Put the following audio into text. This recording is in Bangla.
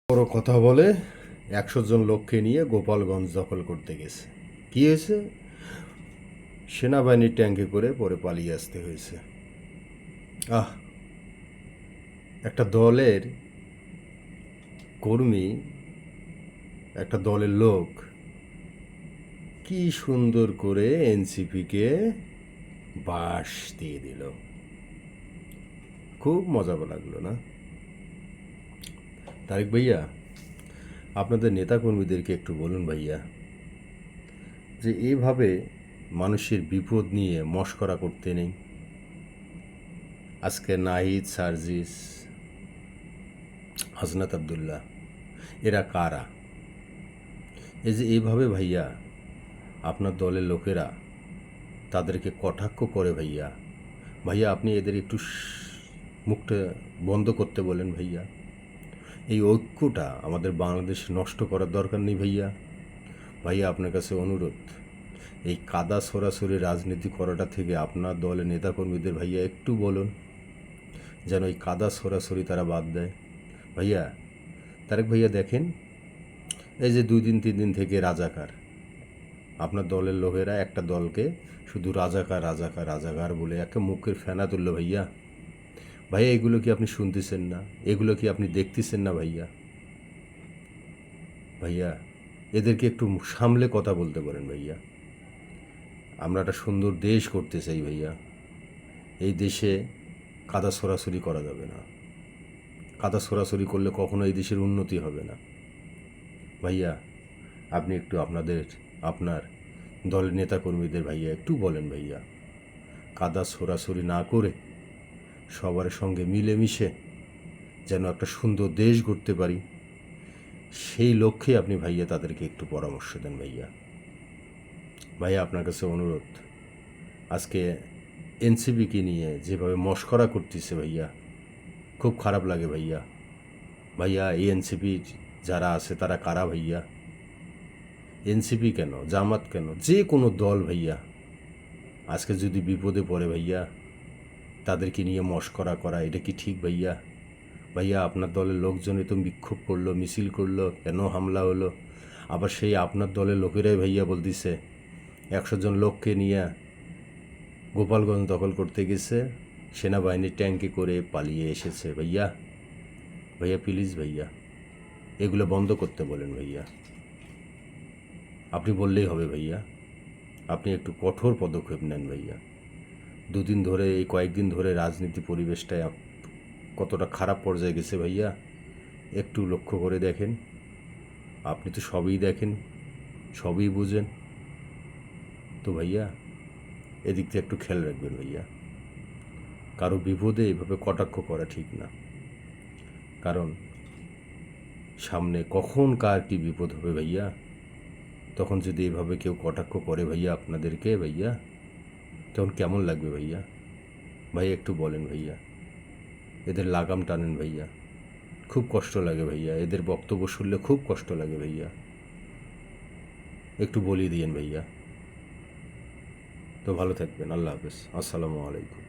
বড় কথা বলে 100 জন লোককে নিয়ে গোপালগঞ্জ দখল করতে গেছে। কি হয়েছে? সেনাবাহিনীর ট্যাঙ্কে করে পরে পালিয়ে আসতে হয়েছে। আহ, একটা দলের কর্মী, একটা দলের লোক কি সুন্দর করে এনসিপিকে বাঁশ দিয়ে দিল। খুব মজা লাগলো না? তারেক ভাইয়া, আপনাদের নেতাকর্মীদেরকে একটু বলুন ভাইয়া, যে এইভাবে মানুষের বিপদ নিয়ে মশকরা করতে নেই। আজকে নাহিদ, সার্জিস, হাসনাত আবদুল্লাহ, এরা কারা? এই যে এইভাবে ভাইয়া আপনার দলের লোকেরা তাদেরকে কটাক্ষ করে ভাইয়া, ভাইয়া আপনি এদের একটু মুখটা বন্ধ করতে বলেন ভাইয়া। এই ঐক্যটা আমাদের বাংলাদেশে নষ্ট করার দরকার নেই ভাইয়া। ভাইয়া আপনার কাছে অনুরোধ, এই কাদা সরাসরি রাজনীতি করাটা থেকে আপনার দলের নেতাকর্মীদের ভাইয়া একটু বলুন যেন এই কাদা সরাসরি তারা বাদ দেয়। ভাইয়া, তারেক ভাইয়া দেখেন, এই যে 2 দিন 3 দিন থেকে রাজাকার, আপনার দলের লোকেরা একটা দলকে শুধু রাজাকার রাজাকার রাজাকার বলে একটা মুখের ফেনা তুললো ভাইয়া। ভাইয়া, এগুলো কি আপনি শুনতেছেন না? এগুলো কি আপনি দেখতেছেন না ভাইয়া? ভাইয়া, এদেরকে একটু সামলে কথা বলতে পারেন ভাইয়া। আমরা একটা সুন্দর দেশ করতে চাই ভাইয়া। এই দেশে কাদা সরাসরি করা যাবে না। কাদা সরাসরি করলে কখনো এই দেশের উন্নতি হবে না ভাইয়া। আপনি একটু আপনার দলের নেতাকর্মীদের ভাইয়া একটু বলেন ভাইয়া, কাদা সরাসরি না করে সবার সঙ্গে মিলেমিশে যেন একটা সুন্দর দেশ গড়তে পারি, সেই লক্ষ্যে আপনি ভাইয়া তাদেরকে একটু পরামর্শ দেন ভাইয়া। ভাইয়া, আপনার কাছে অনুরোধ, আজকে এনসিপিকে নিয়ে যেভাবে মশকরা করতেছে ভাইয়া, খুব খারাপ লাগে ভাইয়া। ভাইয়া, এই এনসিপির যারা আছে তারা কারা ভাইয়া? এনসিপি কেন, জামাত কেন, যে কোনো দল ভাইয়া আজকে যদি বিপদে পড়ে ভাইয়া, তাদেরকে নিয়ে মশকরা করা এটা কি ঠিক ভাইয়া? ভাইয়া, আপনার দলের লোকজনই তো বিক্ষোভ করলো, মিছিল করলো, কেন হামলা হলো? আবার সেই আপনার দলের লোকেরাই ভাইয়া বলতেছে 100 জন লোককে নিয়ে গোপালগঞ্জ দখল করতে গেছে, সেনাবাহিনীর ট্যাঙ্কে করে পালিয়ে এসেছে ভাইয়া। ভাইয়া প্লিজ ভাইয়া, এগুলো বন্ধ করতে বলেন ভাইয়া। আপনি বললেই হবে ভাইয়া, আপনি একটু কঠোর পদক্ষেপ নেন ভাইয়া। 2 দিন ধরে, এই কয়েকদিন ধরে রাজনীতি পরিবেশটায় কতটা খারাপ পর্যায়ে গেছে ভাইয়া, একটু লক্ষ্য করে দেখেন। আপনি তো সবই দেখেন, সবই বুঝেন, তো ভাইয়া এদিক থেকে একটু খেয়াল রাখবেন ভাইয়া। কারো বিপদে এভাবে কটাক্ষ করা ঠিক না, কারণ সামনে কখন কার কী বিপদ হবে ভাইয়া, তখন যদি এভাবে কেউ কটাক্ষ করে ভাইয়া আপনাদেরকে ভাইয়া, তখন কেমন লাগবে ভাইয়া? ভাইয়া একটু বলেন ভাইয়া, এদের লাগাম টানেন ভাইয়া। খুব কষ্ট লাগে ভাইয়া, এদের বক্তব্য শুনলে খুব কষ্ট লাগে ভাইয়া। একটু বলিয়ে দিয়েন ভাইয়া। তো ভালো থাকবেন, আল্লাহ হাফেজ, আসসালামু আলাইকুম।